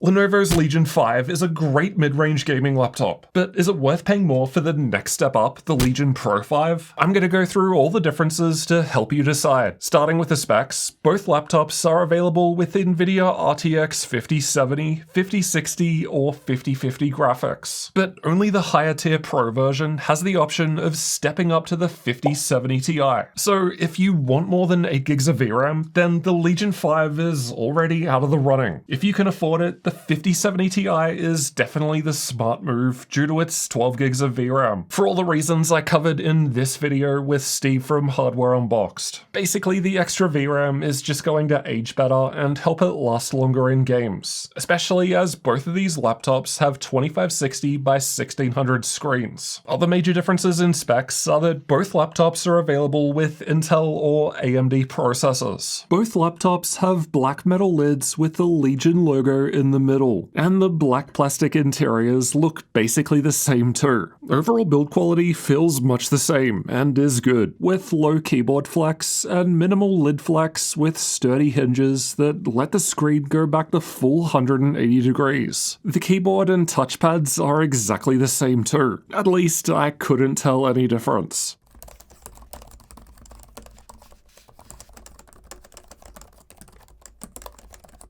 Lenovo's Legion 5 is a great mid-range gaming laptop, but is it worth paying more for the next step up, the Legion Pro 5? I'm going to go through all the differences to help you decide. Starting with the specs, both laptops are available with NVIDIA RTX 5070, 5060, or 5050 graphics, but only the higher tier Pro version has the option of stepping up to the 5070 Ti. So if you want more than 8 gigs of VRAM, then the Legion 5 is already out of the running. If you can afford it, the 5070 Ti is definitely the smart move due to its 12 gigs of VRAM, for all the reasons I covered in this video with Steve from Hardware Unboxed. Basically, the extra VRAM is just going to age better and help it last longer in games, especially as both of these laptops have 2560 by 1600 screens. Other major differences in specs are that both laptops are available with Intel or AMD processors. Both laptops have black metal lids with the Legion logo in the middle, and the black plastic interiors look basically the same too. Overall build quality feels much the same and is good, with low keyboard flex and minimal lid flex with sturdy hinges that let the screen go back the full 180 degrees. The keyboard and touchpads are exactly the same too. At least I couldn't tell any difference.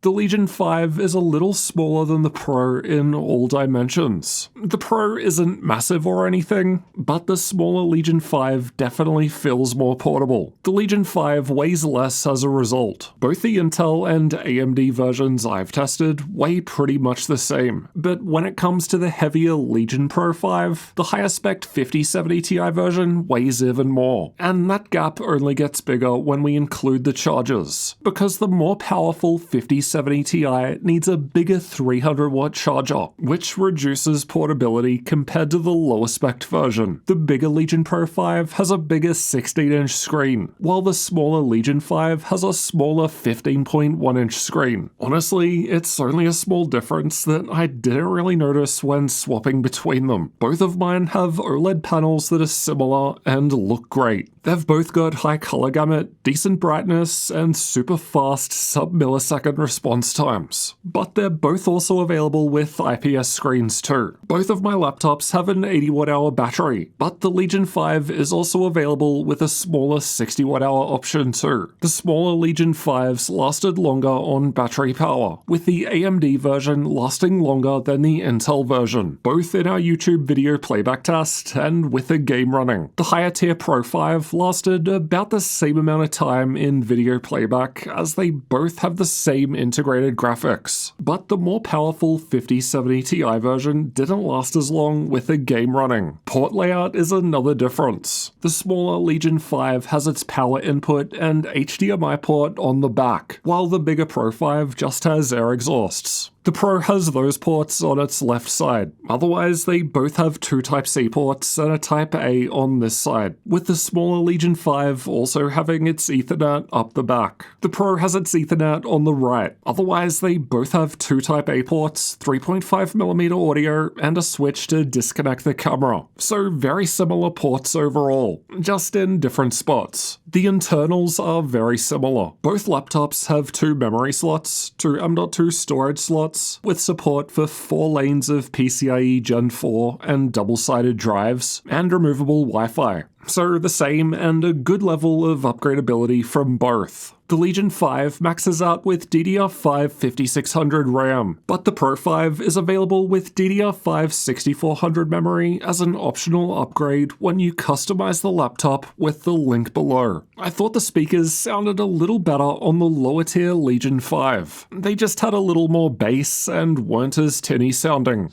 The Legion 5 is a little smaller than the Pro in all dimensions. The Pro isn't massive or anything, but the smaller Legion 5 definitely feels more portable. The Legion 5 weighs less as a result. Both the Intel and AMD versions I've tested weigh pretty much the same, but when it comes to the heavier Legion Pro 5, the higher spec 5070 Ti version weighs even more, and that gap only gets bigger when we include the chargers, because the more powerful 5070 Ti needs a bigger 300 watt charger, which reduces portability compared to the lower spec version. The bigger Legion Pro 5 has a bigger 16-inch screen, while the smaller Legion 5 has a smaller 15.1-inch screen. Honestly, it's only a small difference that I didn't really notice when swapping between them. Both of mine have OLED panels that are similar and look great. They've both got high color gamut, decent brightness, and super fast sub-millisecond response times. But they're both also available with IPS screens too. Both of my laptops have an 80 watt-hour battery, but the Legion 5 is also available with a smaller 60 watt-hour option too. The smaller Legion 5s lasted longer on battery power, with the AMD version lasting longer than the Intel version, both in our YouTube video playback test and with a game running. The higher tier Pro 5 lasted about the same amount of time in video playback as they both have the same integrated graphics, but the more powerful 5070 Ti version didn't last as long with the game running. Port layout is another difference. The smaller Legion 5 has its power input and HDMI port on the back, while the bigger Pro 5 just has air exhausts. The Pro has those ports on its left side. Otherwise, they both have two Type-C ports and a Type-A on this side, with the smaller Legion 5 also having its Ethernet up the back. The Pro has its Ethernet on the right. Otherwise, they both have two Type-A ports, 3.5mm audio, and a switch to disconnect the camera. So very similar ports overall, just in different spots. The internals are very similar. Both laptops have two memory slots, two M.2 storage slots, with support for 4 lanes of PCIe Gen 4 and double-sided drives, and removable Wi-Fi. So the same and a good level of upgradability from both. The Legion 5 maxes out with DDR5 5600 RAM, but the Pro 5 is available with DDR5 6400 memory as an optional upgrade when you customize the laptop with the link below. I thought the speakers sounded a little better on the lower tier Legion 5. They just had a little more bass and weren't as tinny sounding.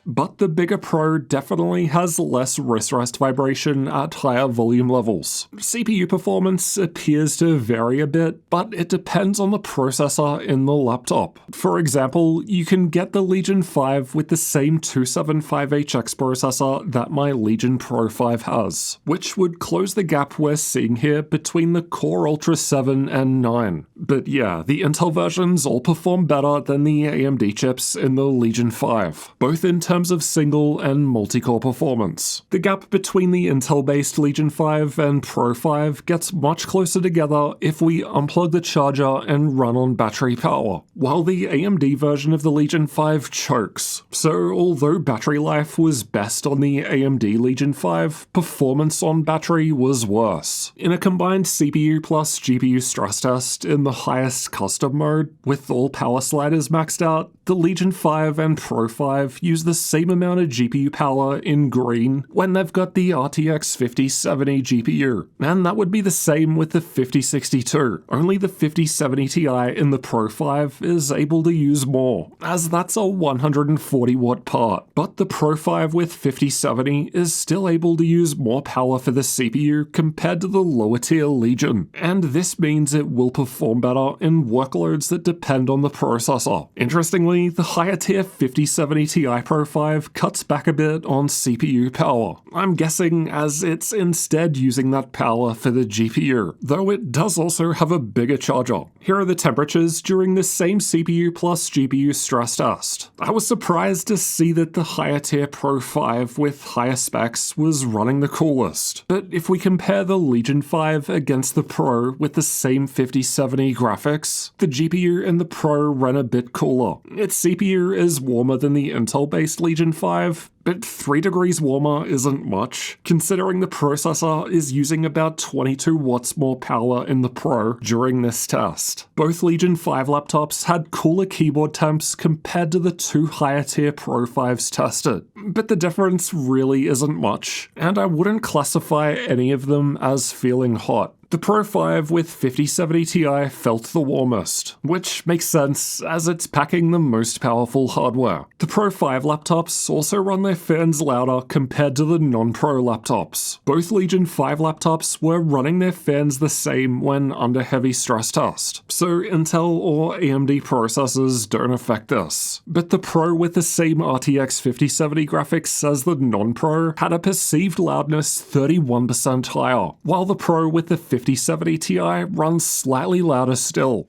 but the bigger Pro definitely has less wrist vibration at higher volume levels. CPU performance appears to vary a bit, but it depends on the processor in the laptop. For example, you can get the Legion 5 with the same 275HX processor that my Legion Pro 5 has, which would close the gap we're seeing here between the Core Ultra 7 and 9. But yeah, the Intel versions all perform better than the AMD chips in the Legion 5, both in terms of single and multi-core performance. The gap between the Intel-based Legion 5 and Pro 5 gets much closer together if we unplug the charger and run on battery power, while the AMD version of the Legion 5 chokes. So although battery life was best on the AMD Legion 5, performance on battery was worse. In a combined CPU plus GPU stress test in the highest custom mode, with all power sliders maxed out, the Legion 5 and Pro 5 use the same amount of GPU power in green when they've got the RTX 5070 GPU, and that would be the same with the 5060 too. Only the 5070 Ti in the Pro 5 is able to use more, as that's a 140 watt part, but the Pro 5 with 5070 is still able to use more power for the CPU compared to the lower tier Legion, and this means it will perform better in workloads that depend on the processor. Interestingly, the higher tier 5070 Ti Pro 5 cuts back a bit on CPU power. I'm guessing as it's instead using that power for the GPU, though it does also have a bigger charger. Here are the temperatures during the same CPU plus GPU stress test. I was surprised to see that the higher tier Pro 5 with higher specs was running the coolest. But if we compare the Legion 5 against the Pro with the same 5070 graphics, the GPU in the Pro ran a bit cooler. Its CPU is warmer than the Intel-based Legion 5, but 3 degrees warmer isn't much, considering the processor is using about 22 watts more power in the Pro during this test. Both Legion 5 laptops had cooler keyboard temps compared to the 2 higher tier Pro 5s tested, but the difference really isn't much, and I wouldn't classify any of them as feeling hot. The Pro 5 with 5070 Ti felt the warmest, which makes sense as it's packing the most powerful hardware. The Pro 5 laptops also run their fans louder compared to the non-Pro laptops. Both Legion 5 laptops were running their fans the same when under heavy stress test, so Intel or AMD processors don't affect this. But the Pro with the same RTX 5070 graphics as the non-Pro had a perceived loudness 31% higher, while the Pro with the 5070 Ti runs slightly louder still.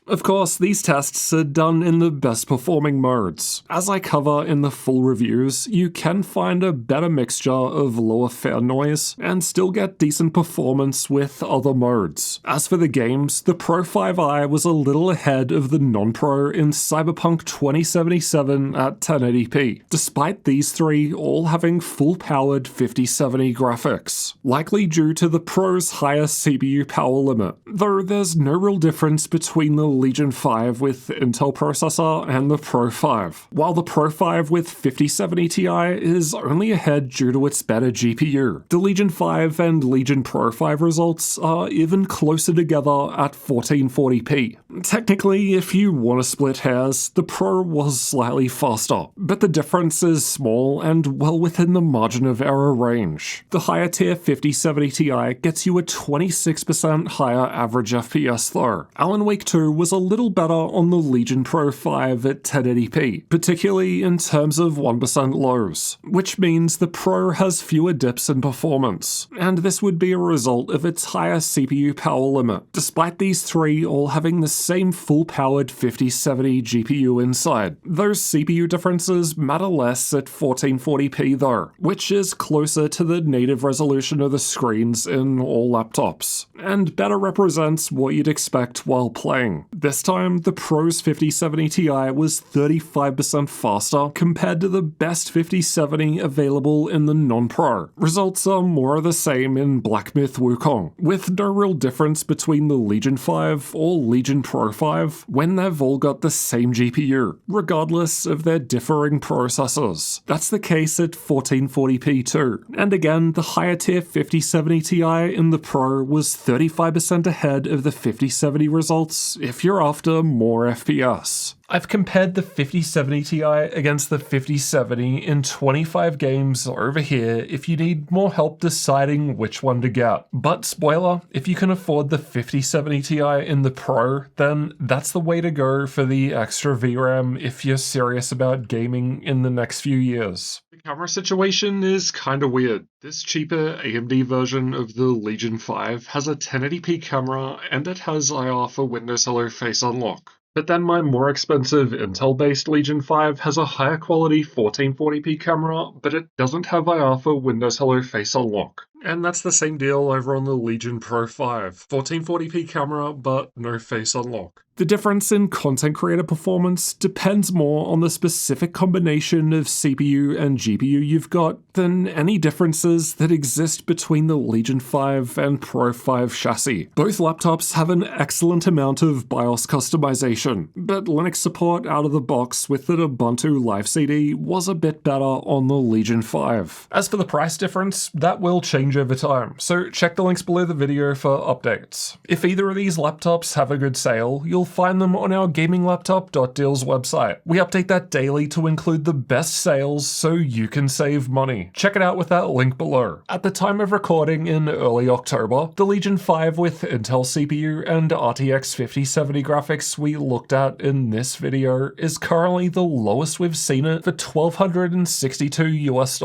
Of course, these tests are done in the best performing modes. As I cover in the full reviews, you can find a better mixture of lower fan noise and still get decent performance with other modes. As for the games, the Pro 5i was a little ahead of the non-Pro in Cyberpunk 2077 at 1080p, despite these three all having full-powered 5070 graphics, likely due to the Pro's higher CPU power limit, though there's no real difference between the Legion 5 with Intel processor and the Pro 5, while the Pro 5 with 5070 Ti is only ahead due to its better GPU. The Legion 5 and Legion Pro 5 results are even closer together at 1440p. Technically, if you want to split hairs, the Pro was slightly faster, but the difference is small and well within the margin of error range. The higher tier 5070 Ti gets you a 26% higher average FPS though. Alan Wake 2 was a little better on the Legion Pro 5 at 1080p, particularly in terms of 1% lows, which means the Pro has fewer dips in performance, and this would be a result of its higher CPU power limit, despite these three all having the same full-powered 5070 GPU inside. Those CPU differences matter less at 1440p though, which is closer to the native resolution of the screens in all laptops. and better represents what you'd expect while playing. This time, the Pro's 5070 Ti was 35% faster compared to the best 5070 available in the non-Pro. Results are more of the same in Black Myth Wukong, with no real difference between the Legion 5 or Legion Pro 5 when they've all got the same GPU, regardless of their differing processors. That's the case at 1440p too, and again, the higher tier 5070 Ti in the Pro was 35% ahead of the 5070 results if you're after more FPS. I've compared the 5070 Ti against the 5070 in 25 games over here if you need more help deciding which one to get. But spoiler, if you can afford the 5070 Ti in the Pro, then that's the way to go for the extra VRAM if you're serious about gaming in the next few years. The camera situation is kinda weird. This cheaper AMD version of the Legion 5 has a 1080p camera and it has IR for Windows Hello Face Unlock. But then my more expensive Intel-based Legion 5 has a higher quality 1440p camera, but it doesn't have IR for Windows Hello Face Unlock. And that's the same deal over on the Legion Pro 5. 1440p camera, but no Face Unlock. The difference in content creator performance depends more on the specific combination of CPU and GPU you've got than any differences that exist between the Legion 5 and Pro 5 chassis. Both laptops have an excellent amount of BIOS customization, but Linux support out of the box with the Ubuntu Live CD was a bit better on the Legion 5. As for the price difference, that will change over time, so check the links below the video for updates. If either of these laptops have a good sale, you'll find them on our gaminglaptop.deals website. We update that daily to include the best sales so you can save money. Check it out with that link below. At the time of recording in early October, the Legion 5 with Intel CPU and RTX 5070 graphics we looked at in this video is currently the lowest we've seen it for $1,262 US.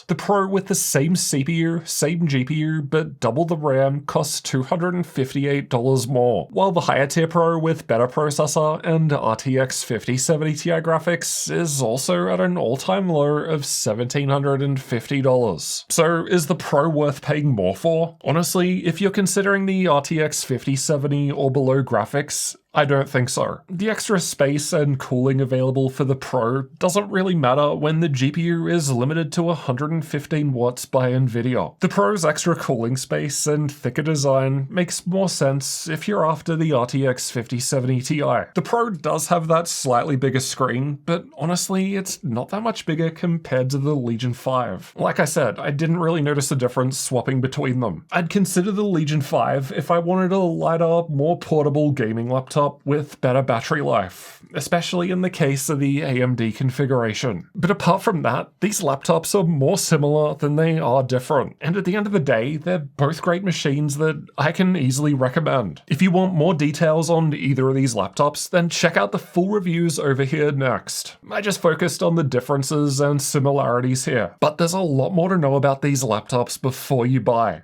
The Pro with the same CPU, same GPU, but double the RAM costs $258 more, while the higher tier Pro with better processor and RTX 5070 Ti graphics is also at an all-time low of $1,750. So is the Pro worth paying more for? Honestly, if you're considering the RTX 5070 or below graphics, I don't think so. The extra space and cooling available for the Pro doesn't really matter when the GPU is limited to 115 watts by Nvidia. The Pro's extra cooling space and thicker design makes more sense if you're after the RTX 5070 Ti. The Pro does have that slightly bigger screen, but honestly, it's not that much bigger compared to the Legion 5. Like I said, I didn't really notice a difference swapping between them. I'd consider the Legion 5 if I wanted a lighter, more portable gaming laptop with better battery life, especially in the case of the AMD configuration. But apart from that, these laptops are more similar than they are different, and at the end of the day, they're both great machines that I can easily recommend. If you want more details on either of these laptops, then check out the full reviews over here next. I just focused on the differences and similarities here, but there's a lot more to know about these laptops before you buy.